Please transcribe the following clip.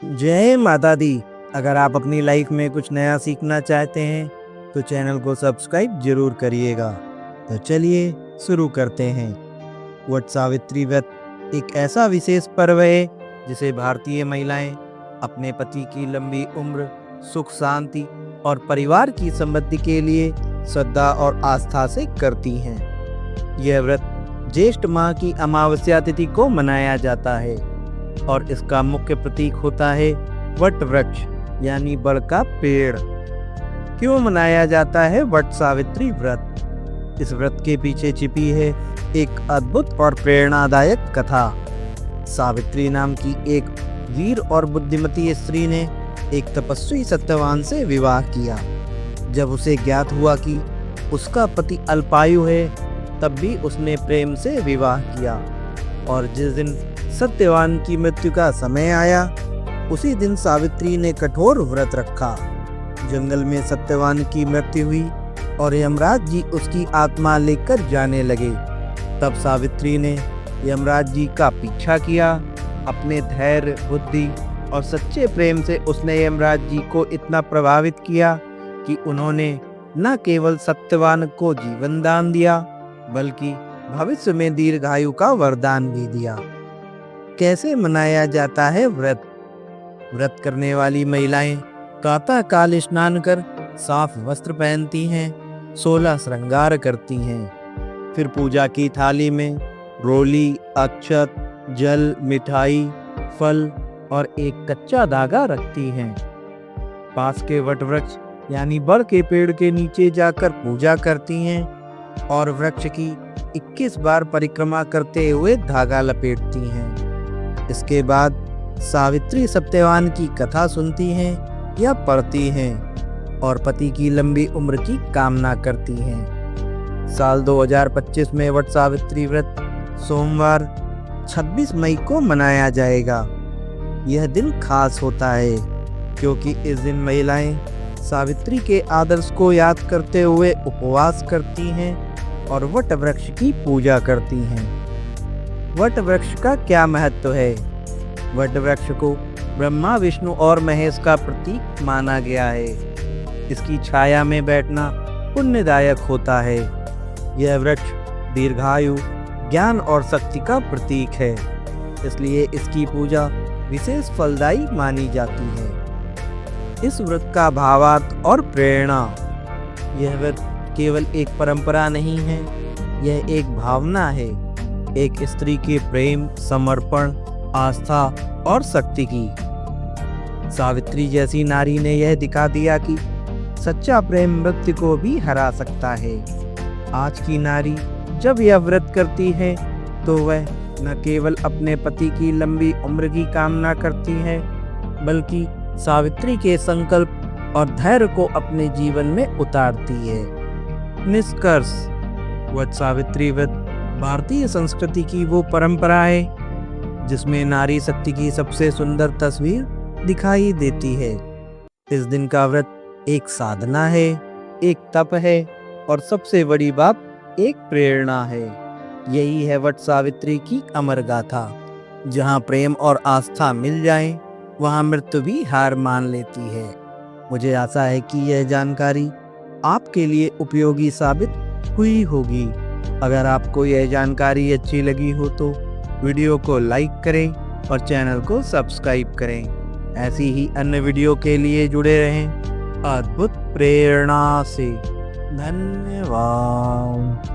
जय माता दी। अगर आप अपनी लाइफ में कुछ नया सीखना चाहते हैं तो चैनल को सब्सक्राइब जरूर करिएगा। तो चलिए शुरू करते हैं। वट सावित्री व्रत एक ऐसा विशेष पर्व है जिसे भारतीय महिलाएं अपने पति की लंबी उम्र, सुख शांति और परिवार की समृद्धि के लिए श्रद्धा और आस्था से करती हैं। यह व्रत ज्येष्ठ माह की अमावस्या तिथि को मनाया जाता है और इसका मुख्य प्रतीक होता है वट वृक्ष यानी बड़ का पेड़। क्यों मनाया जाता है वट सावित्री व्रत? इस व्रत के पीछे छिपी है एक अद्भुत और प्रेरणादायक कथा। सावित्री नाम की एक वीर और बुद्धिमती स्त्री ने एक तपस्वी सत्यवान से विवाह किया। जब उसे ज्ञात हुआ कि उसका पति अल्पायु है, तब भी उसने प्रेम से विवाह किया और जिस दिन सत्यवान की मृत्यु का समय आया, उसी दिन सावित्री ने कठोर व्रत रखा। जंगल में सत्यवान की मृत्यु हुई और यमराज जी उसकी आत्मा लेकर जाने लगे। तब सावित्री ने यमराज जी का पीछा किया। अपने धैर्य, बुद्धि और सच्चे प्रेम से उसने यमराज जी को इतना प्रभावित किया कि उन्होंने न केवल सत्यवान को जीवन दान दिया, बल्कि भविष्य में दीर्घायु का वरदान भी दिया। कैसे मनाया जाता है व्रत? व्रत करने वाली महिलाएं प्रातः काल स्नान कर साफ वस्त्र पहनती हैं, 16 श्रृंगार करती हैं। फिर पूजा की थाली में रोली, अक्षत, जल, मिठाई, फल और एक कच्चा धागा रखती हैं। पास के वट वृक्ष यानी बड़ के पेड़ के नीचे जाकर पूजा करती हैं और वृक्ष की 21 बार परिक्रमा करते हुए धागा लपेटती हैं। इसके बाद सावित्री सत्यवान की कथा सुनती हैं या पढ़ती हैं और पति की लंबी उम्र की कामना करती हैं। साल 2025 में वट सावित्री व्रत सोमवार 26 मई को मनाया जाएगा। यह दिन खास होता है क्योंकि इस दिन महिलाएं सावित्री के आदर्श को याद करते हुए उपवास करती हैं और वट वृक्ष की पूजा करती हैं। वट वृक्ष का क्या महत्व है? वट वृक्ष को ब्रह्मा, विष्णु और महेश का प्रतीक माना गया है। इसकी छाया में बैठना पुण्यदायक होता है। यह वृक्ष दीर्घायु, ज्ञान और शक्ति का प्रतीक है, इसलिए इसकी पूजा विशेष फलदायी मानी जाती है। इस व्रत का भावार्थ और प्रेरणा। यह व्रत केवल एक परंपरा नहीं है, यह एक भावना है, एक स्त्री के प्रेम, समर्पण, आस्था और शक्ति की। सावित्री जैसी नारी ने यह दिखा दिया कि सच्चा प्रेम मृत्यु को भी हरा सकता है। आज की नारी जब यह व्रत करती है तो वह न केवल अपने पति की लंबी उम्र की कामना करती है, बल्कि सावित्री के संकल्प और धैर्य को अपने जीवन में उतारती है। निष्कर्ष: वट सावित्री व्रत भारतीय संस्कृति की वो परंपरा है जिसमें नारी शक्ति की सबसे सुंदर तस्वीर दिखाई देती है। इस दिन का व्रत एक साधना है, एक तप है और सबसे बड़ी बात एक प्रेरणा है। यही है वट सावित्री की अमर गाथा। जहाँ प्रेम और आस्था मिल जाए, वहाँ मृत्यु भी हार मान लेती है। मुझे आशा है कि यह जानकारी आपके लिए उपयोगी साबित हुई होगी। अगर आपको यह जानकारी अच्छी लगी हो तो वीडियो को लाइक करें और चैनल को सब्सक्राइब करें। ऐसी ही अन्य वीडियो के लिए जुड़े रहें अद्भुत प्रेरणा से। धन्यवाद।